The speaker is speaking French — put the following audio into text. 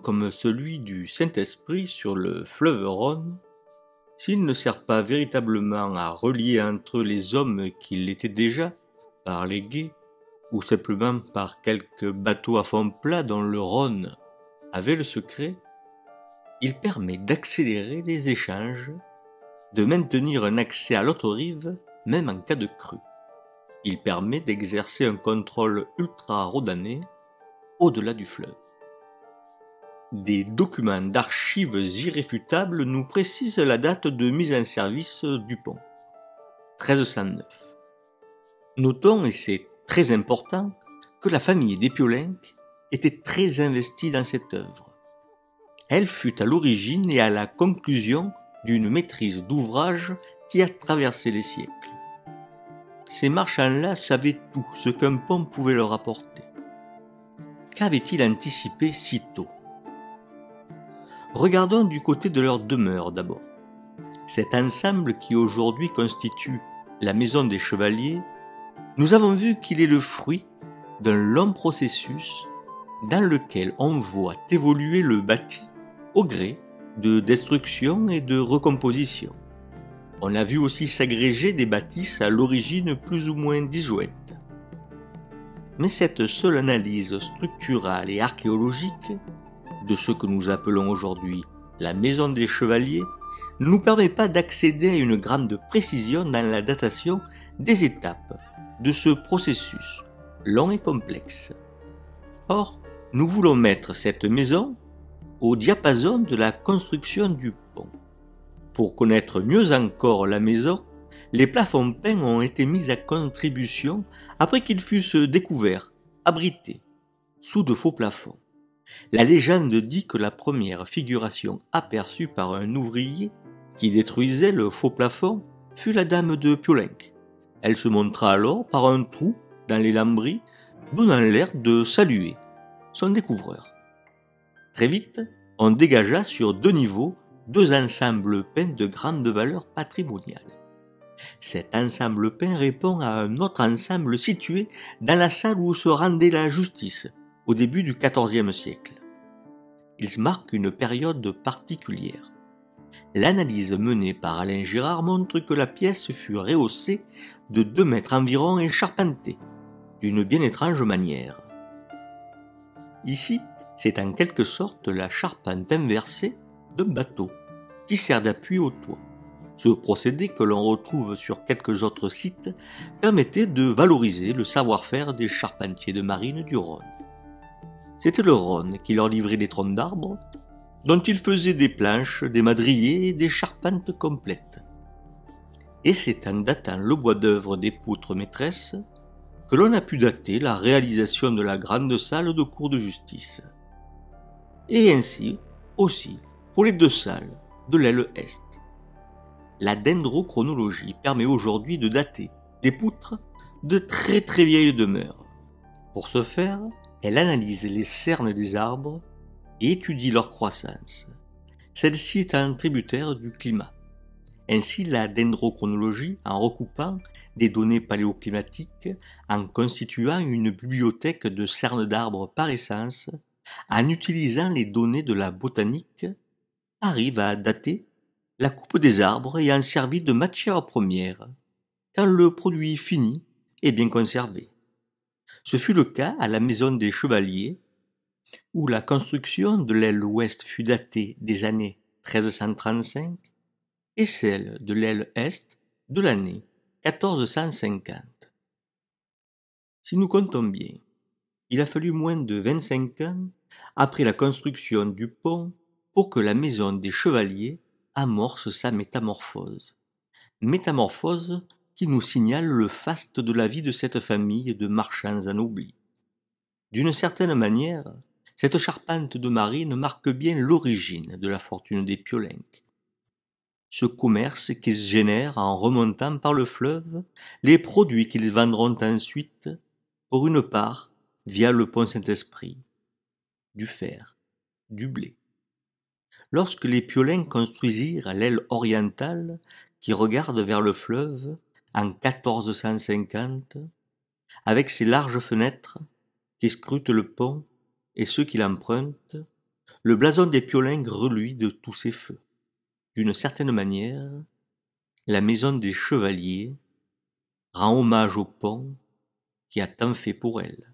comme celui du Saint-Esprit sur le fleuve Rhône, s'il ne sert pas véritablement à relier entre les hommes qui l'étaient déjà, par les gués, ou simplement par quelques bateaux à fond plat dont le Rhône avait le secret, il permet d'accélérer les échanges, de maintenir un accès à l'autre rive, même en cas de crue. Il permet d'exercer un contrôle ultra-rhodanais au-delà du fleuve. Des documents d'archives irréfutables nous précisent la date de mise en service du pont, 1309. Notons, et c'est très important, que la famille des Piolenc était très investie dans cette œuvre. Elle fut à l'origine et à la conclusion d'une maîtrise d'ouvrage qui a traversé les siècles. Ces marchands-là savaient tout ce qu'un pont pouvait leur apporter. Qu'avaient-ils anticipé si tôt ? Regardons du côté de leur demeure d'abord. Cet ensemble qui aujourd'hui constitue la maison des chevaliers, nous avons vu qu'il est le fruit d'un long processus dans lequel on voit évoluer le bâti au gré de destruction et de recomposition. On a vu aussi s'agréger des bâtisses à l'origine plus ou moins disjointes. Mais cette seule analyse structurale et archéologique de ce que nous appelons aujourd'hui la maison des chevaliers ne nous permet pas d'accéder à une grande précision dans la datation des étapes de ce processus long et complexe. Or, nous voulons mettre cette maison au diapason de la construction du pont. Pour connaître mieux encore la maison, les plafonds peints ont été mis à contribution après qu'ils fussent découverts, abrités, sous de faux plafonds. La légende dit que la première figuration aperçue par un ouvrier qui détruisait le faux plafond fut la dame de Piolenc. Elle se montra alors par un trou dans les lambris, donnant l'air de saluer son découvreur. Très vite, on dégagea sur 2 niveaux 2 ensembles peints de grande valeur patrimoniale. Cet ensemble peint répond à un autre ensemble situé dans la salle où se rendait la justice, au début du XIVe siècle. Il marque une période particulière. L'analyse menée par Alain Girard montre que la pièce fut rehaussée de 2 mètres environ et charpentée, d'une bien étrange manière. Ici, c'est en quelque sorte la charpente inversée d'un bateau, qui sert d'appui au toit. Ce procédé que l'on retrouve sur quelques autres sites permettait de valoriser le savoir-faire des charpentiers de marine du Rhône. C'était le Rhône qui leur livrait des troncs d'arbres, dont ils faisaient des planches, des madriers et des charpentes complètes. Et c'est en datant le bois d'œuvre des poutres maîtresses que l'on a pu dater la réalisation de la grande salle de cour de justice. Et ainsi aussi pour les 2 salles de l'aile Est. La dendrochronologie permet aujourd'hui de dater les poutres de très très vieilles demeures. Pour ce faire, elle analyse les cernes des arbres et étudie leur croissance, celle-ci étant tributaire du climat. Ainsi, la dendrochronologie, en recoupant des données paléoclimatiques, en constituant une bibliothèque de cernes d'arbres par essence, en utilisant les données de la botanique, arrive à dater la coupe des arbres ayant servi de matière première, quand le produit fini est bien conservé. Ce fut le cas à la maison des Chevaliers, où la construction de l'aile ouest fut datée des années 1335 et celle de l'aile est de l'année 1450. Si nous comptons bien, il a fallu moins de 25 ans après la construction du pont pour que la maison des Chevaliers amorce sa métamorphose. Métamorphose qui nous signale le faste de la vie de cette famille de marchands anoblis. D'une certaine manière, cette charpente de marine marque bien l'origine de la fortune des Piolenc. Ce commerce qu'ils génèrent en remontant par le fleuve les produits qu'ils vendront ensuite, pour une part, via le pont Saint-Esprit, du fer, du blé. Lorsque les Piolenc construisirent l'aile orientale qui regarde vers le fleuve en 1450, avec ses larges fenêtres qui scrutent le pont et ceux qui l'empruntent, le blason des Piolins reluit de tous ses feux. D'une certaine manière, la maison des Chevaliers rend hommage au pont qui a tant fait pour elle.